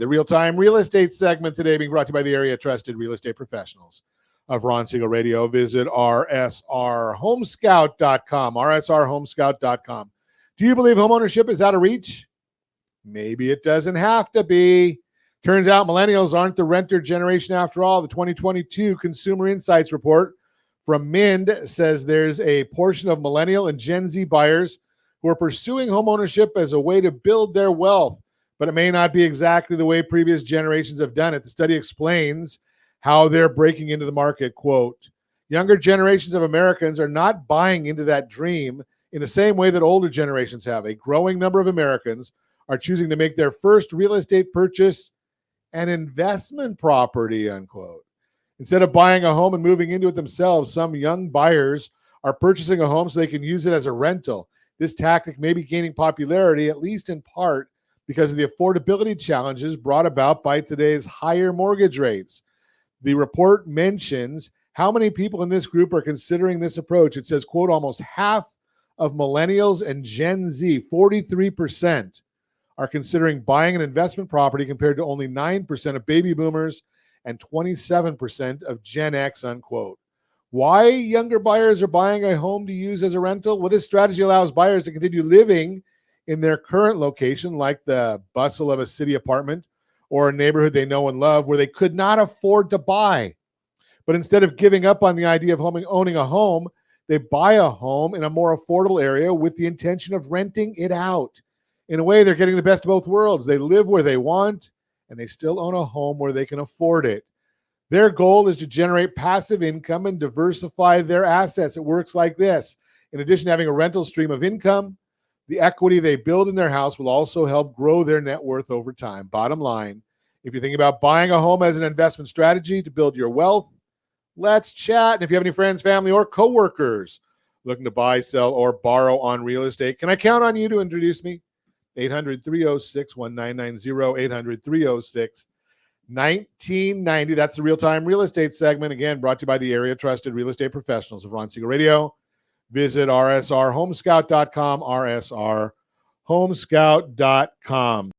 The real-time real estate segment today being brought to you by the area trusted real estate professionals of Ron Siegel Radio. Visit rsrhomescout.com, rsrhomescout.com. Do you believe homeownership is out of reach? Maybe it doesn't have to be. Turns out millennials aren't the renter generation after all. The 2022 Consumer Insights Report from Mind says there's a portion of millennial and Gen Z buyers who are pursuing homeownership as a way to build their wealth, but it may not be exactly the way previous generations have done it. The study explains how they're breaking into the market. Quote, younger generations of Americans are not buying into that dream in the same way that older generations have. A growing number of Americans are choosing to make their first real estate purchase an investment property, unquote. Instead of buying a home and moving into it themselves, some young buyers are purchasing a home so they can use it as a rental. This tactic may be gaining popularity, at least in part, because of the affordability challenges brought about by today's higher mortgage rates. The report mentions how many people in this group are considering this approach. It says, quote, almost half of millennials and Gen Z, 43%, are considering buying an investment property compared to only 9% of baby boomers and 27% of Gen X, unquote. Why younger buyers are buying a home to use as a rental? Well, this strategy allows buyers to continue living in their current location, like the bustle of a city apartment or a neighborhood they know and love where they could not afford to buy. But instead of giving up on the idea of owning a home, they buy a home in a more affordable area with the intention of renting it out. In a way, they're getting the best of both worlds. They live where they want, and they still own a home where they can afford it. Their goal is to generate passive income and diversify their assets. It works like this. In addition to having a rental stream of income, the equity they build in their house will also help grow their net worth over time. Bottom line, if you think about buying a home as an investment strategy to build your wealth, let's chat. And if you have any friends, family, or coworkers looking to buy, sell, or borrow on real estate, can I count on you to introduce me? 800-306-1990, 800-306-1990. That's the real-time real estate segment. Again, brought to you by the area trusted real estate professionals of Ron Siegel Radio. Visit rsrhomescout.com, rsrhomescout.com.